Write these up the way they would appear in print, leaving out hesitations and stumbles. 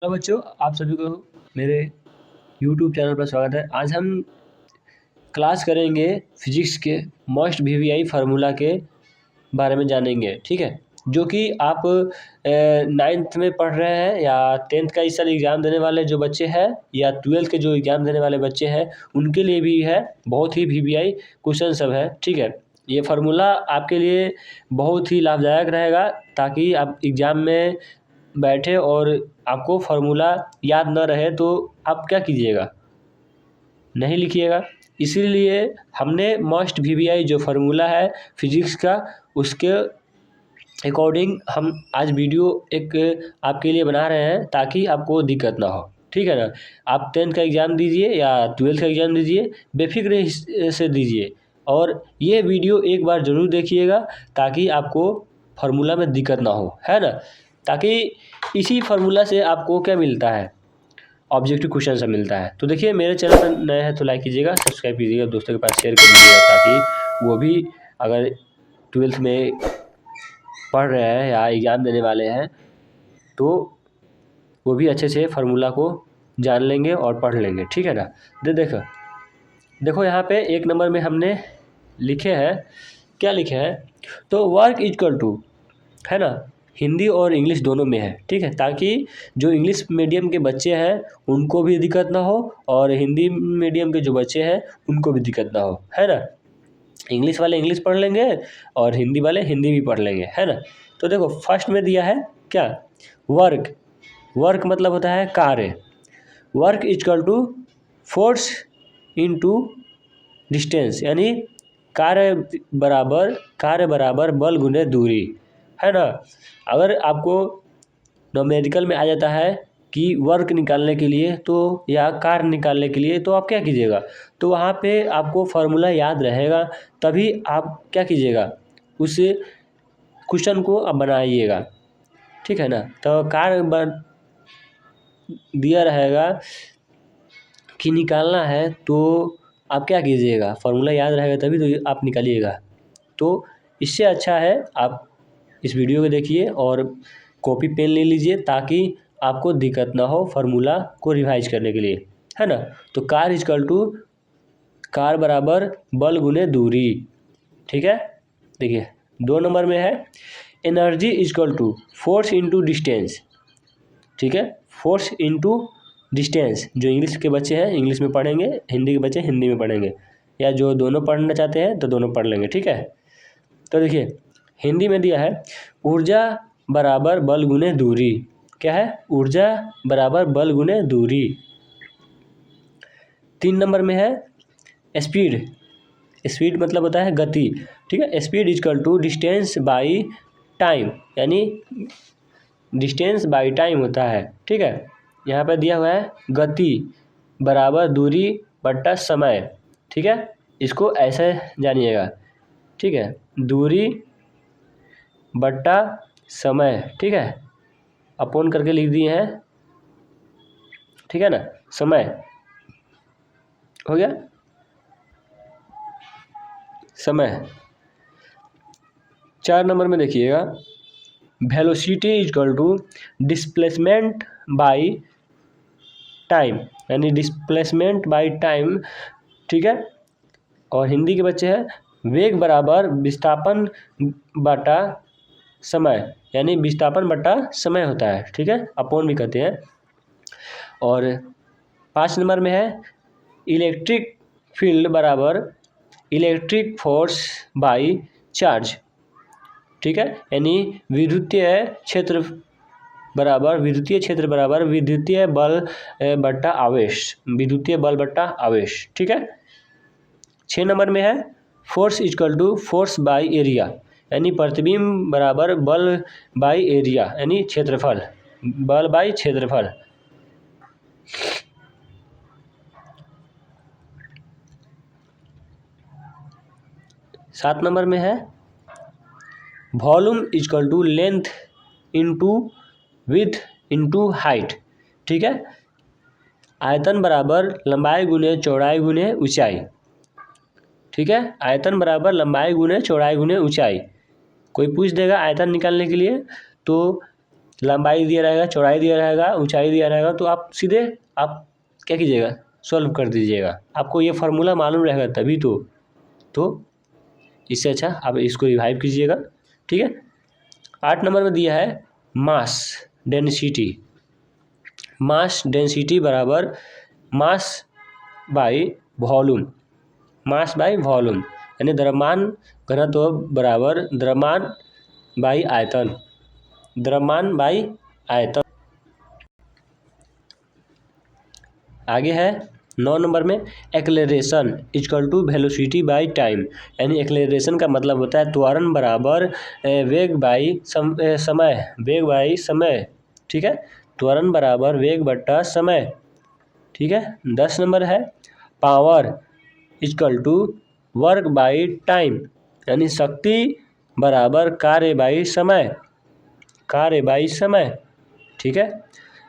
Hello बच्चों, आप सभी को मेरे यूट्यूब चैनल पर स्वागत है। आज हम क्लास करेंगे फिजिक्स के मोस्ट वीवीआई फार्मूला के बारे में जानेंगे, ठीक है। जो कि आप नाइन्थ में पढ़ रहे हैं या टेंथ का इस साल एग्ज़ाम देने वाले जो बच्चे हैं या ट्वेल्थ के जो एग्ज़ाम देने वाले बच्चे हैं उनके लिए भी है। बहुत ही वीवीआई क्वेश्चन सब है, ठीक है। ये फार्मूला आपके लिए बहुत ही लाभदायक रहेगा ताकि आप एग्ज़ाम में बैठे और आपको फार्मूला याद न रहे तो आप क्या कीजिएगा, नहीं लिखिएगा। इसीलिए हमने मोस्ट वीवीआई जो फार्मूला है फिजिक्स का उसके अकॉर्डिंग हम आज वीडियो एक आपके लिए बना रहे हैं ताकि आपको दिक्कत ना हो, ठीक है ना। आप टेंथ का एग्ज़ाम दीजिए या ट्वेल्थ का एग्ज़ाम दीजिए, बेफिक्र से दीजिए और ये वीडियो एक बार ज़रूर देखिएगा ताकि आपको फार्मूला में दिक्कत ना हो, है ना। ताकि इसी फार्मूला से आपको क्या मिलता है, ऑब्जेक्टिव क्वेश्चन सब मिलता है। तो देखिए, मेरे चैनल पर नए हैं तो लाइक कीजिएगा, सब्सक्राइब कीजिएगा, दोस्तों के पास शेयर कर दीजिएगा ताकि वो भी अगर ट्वेल्थ में पढ़ रहे हैं या एग्ज़ाम देने वाले हैं तो वो भी अच्छे से फार्मूला को जान लेंगे और पढ़ लेंगे, ठीक है ना। देखो देखो यहाँ पे एक नंबर में हमने लिखे हैं, क्या लिखे हैं, तो वर्क इक्वल टू, है ना, हिंदी और इंग्लिश दोनों में है, ठीक है। ताकि जो इंग्लिश मीडियम के बच्चे हैं उनको भी दिक्कत ना हो और हिंदी मीडियम के जो बच्चे हैं उनको भी दिक्कत ना हो, है ना। इंग्लिश वाले इंग्लिश पढ़ लेंगे और हिंदी वाले हिंदी भी पढ़ लेंगे, है ना। तो देखो फर्स्ट में दिया है क्या, वर्क। वर्क मतलब होता है कार्य। Work equal to force into distance, यानी कार्य बराबर बल गुने दूरी, है ना। अगर आपको न्यूमेरिकल में आ जाता है कि वर्क निकालने के लिए तो या कार्य निकालने के लिए तो आप क्या कीजिएगा, तो वहाँ पे आपको फार्मूला याद रहेगा, तभी आप क्या कीजिएगा, उस क्वेश्चन को आप बनाइएगा, ठीक है ना। तो कार्य दिया रहेगा कि निकालना है तो आप क्या कीजिएगा, फार्मूला याद रहेगा तभी तो आप निकालिएगा। तो इससे अच्छा है आप इस वीडियो को देखिए और कॉपी पेन ले लीजिए ताकि आपको दिक्कत ना हो फार्मूला को रिवाइज करने के लिए, है ना। तो कार इजकल टू, कार बराबर बल गुने दूरी, ठीक है। देखिए 2 नंबर में है energy is equal to force into distance, ठीक है। फोर्स इंटू डिस्टेंस, जो इंग्लिश के बच्चे हैं इंग्लिश में पढ़ेंगे, हिंदी के बच्चे हिंदी में पढ़ेंगे, या जो दोनों पढ़ना चाहते हैं तो दोनों पढ़ लेंगे, ठीक है। तो देखिए हिंदी में दिया है ऊर्जा बराबर बल गुने दूरी, क्या है, ऊर्जा बराबर बल गुने दूरी। 3 नंबर में है स्पीड। स्पीड मतलब होता है गति, ठीक है। Speed is equal to distance by time, यानी डिस्टेंस बाई टाइम होता है, ठीक है। यहाँ पर दिया हुआ है गति बराबर दूरी बट्टा समय, ठीक है। इसको ऐसे जानिएगा, ठीक है, दूरी बट्टा समय, ठीक है, अपोन करके लिख दिए हैं, ठीक है ना। समय हो गया, समय। 4 नंबर में देखिएगा velocity is equal to displacement by time, यानी डिस्प्लेसमेंट बाई टाइम, ठीक है। और हिंदी के बच्चे हैं वेग बराबर विस्थापन बटा समय, यानी विस्थापन बटा समय होता है, ठीक है, अपोन भी कहते हैं। और 5 नंबर में है इलेक्ट्रिक फील्ड बराबर इलेक्ट्रिक फोर्स बाई चार्ज, ठीक है, यानी विद्युतीय क्षेत्र बराबर विद्युतीय बल बट्टा आवेश, विद्युतीय बल बट्टा आवेश, ठीक है। 6 नंबर में है force equal to force by area, यानी प्रतिबिंब बराबर बल बाई एरिया, यानी क्षेत्रफल, बल बाई क्षेत्रफल। 7 नंबर में है volume equal to length into width into height, ठीक है। आयतन बराबर लंबाई गुने चौड़ाई गुने ऊंचाई, ठीक है। आयतन बराबर लंबाई गुने चौड़ाई गुने ऊंचाई। कोई पूछ देगा आयतन निकालने के लिए तो लंबाई दिया रहेगा, चौड़ाई दिया रहेगा, ऊंचाई दिया रहेगा, तो आप सीधे आप क्या कीजिएगा, सॉल्व कर दीजिएगा। आपको ये फार्मूला मालूम रहेगा तभी तो इससे अच्छा आप इसको रिवाइव कीजिएगा, ठीक है। 8 नंबर में दिया है मास डेंसिटी। मास डेंसिटी बराबर mass by volume, mass by volume, यानी द्रव्यमान घनत्व बराबर द्रव्यमान बाई आयतन, द्रव्यमान बाई आयतन। आगे है 9 नंबर में acceleration equal to velocity by time, यानी एक्लेरेशन का मतलब होता है त्वरण बराबर वेग बाई समय, वेग बाई समय, ठीक है, त्वरण बराबर वेग बट्टा समय, ठीक है। 10 नंबर है power equal to work by time, यानी शक्ति बराबर कार्य बाई समय, कार्य बाई समय, ठीक है।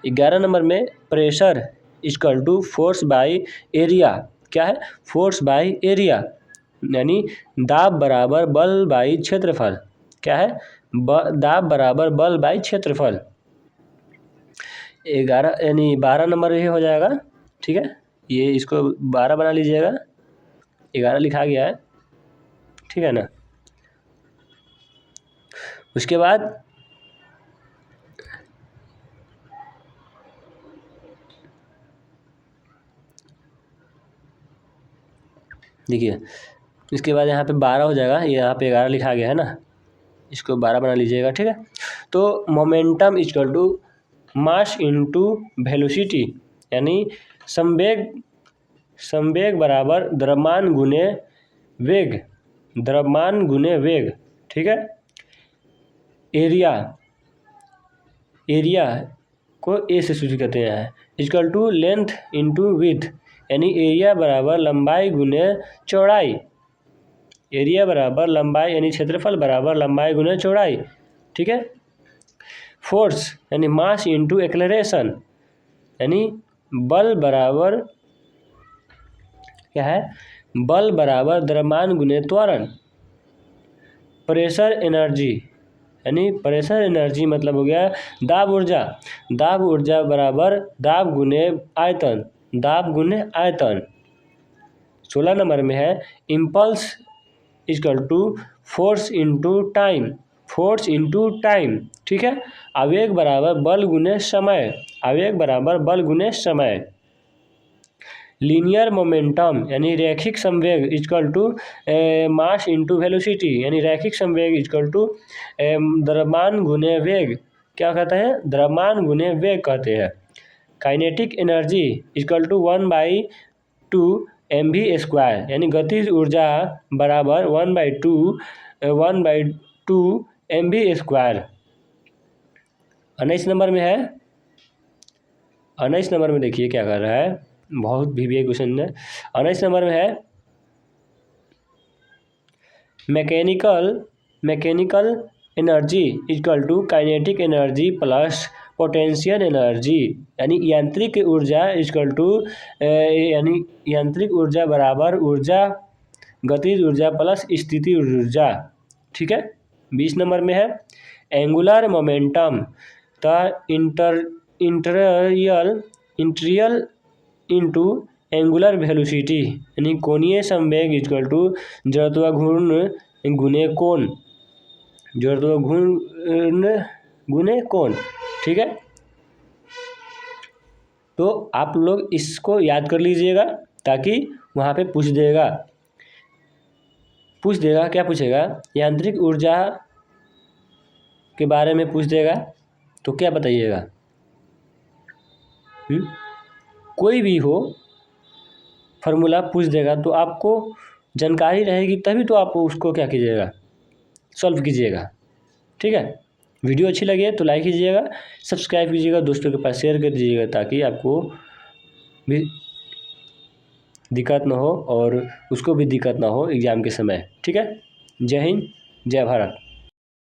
11 नंबर में pressure equal to force by area, क्या है, फोर्स बाई एरिया, यानी दाब बराबर बल बाई क्षेत्रफल, क्या है, दाब बराबर बल बाई क्षेत्रफल। 11 यानी 12 नंबर ये हो जाएगा, ठीक है, ये इसको 12 बना लीजिएगा, 11 लिखा गया है, ठीक है ना। उसके बाद देखिए, इसके बाद यहाँ पे 12 हो जाएगा, ये यहाँ पे 11 लिखा गया है ना, इसको 12 बना लीजिएगा, ठीक है। तो momentum equal to mass into velocity, यानी संवेग बराबर द्रव्यमान गुने वेग, द्रव्यमान गुने वेग, ठीक है। एरिया को ए से सूचित करते हैं, equal to length into width, यानी एरिया बराबर लंबाई गुने चौड़ाई, एरिया बराबर लंबाई यानी क्षेत्रफल बराबर लंबाई गुने चौड़ाई, ठीक है। फोर्स यानी मास इनटू एक्लेरेशन, यानी बल बराबर क्या है, बल बराबर द्रव्यमान गुने त्वरण। प्रेशर एनर्जी, यानी प्रेशर एनर्जी मतलब हो गया दाब ऊर्जा, दाब ऊर्जा बराबर दाब गुने आयतन, दाब गुने आयतन। 16 नंबर में है impulse equal to force into time, force into time, ठीक है। आवेग बराबर बल गुने समय, आवेग बराबर बल गुने समय। लीनियर मोमेंटम यानी रैखिक संवेग equal to mass into velocity, यानी रैखिक संवेग इक्वल टू द्रव्यमान गुने वेग, क्या कहते हैं, द्रव्यमान गुने वेग कहते हैं। Kinetic energy equal to 1/2 mv², यानी गतिज ऊर्जा बराबर 1/2 mv²। 19 नंबर में है, 19 नंबर में देखिए क्या कर रहा है, बहुत भी क्वेश्चन है। 19 नंबर में है mechanical energy equal to kinetic energy plus potential energy, यानी यांत्रिक ऊर्जा इक्वल टू यानी यांत्रिक ऊर्जा बराबर ऊर्जा गतिज ऊर्जा प्लस स्थिति ऊर्जा, ठीक है। 20 नंबर में है angular momentum the interior into angular velocity, यानी कोणीय संवेग इक्वल टू जड़त्व घूर्ण गुने कोण, जड़त्व घूर्ण गुने कोण, ठीक है। तो आप लोग इसको याद कर लीजिएगा ताकि वहाँ पे पूछ देगा, क्या पूछेगा, यांत्रिक ऊर्जा के बारे में पूछ देगा, तो क्या बताइएगा, कोई भी हो फार्मूला पूछ देगा तो आपको जानकारी रहेगी तभी तो आप उसको क्या कीजिएगा, सॉल्व कीजिएगा, ठीक है। वीडियो अच्छी लगे तो लाइक कीजिएगा, सब्सक्राइब कीजिएगा, दोस्तों के पास शेयर कर दीजिएगा ताकि आपको भी दिक्कत ना हो और उसको भी दिक्कत ना हो एग्ज़ाम के समय, ठीक है। जय हिंद, जय भारत।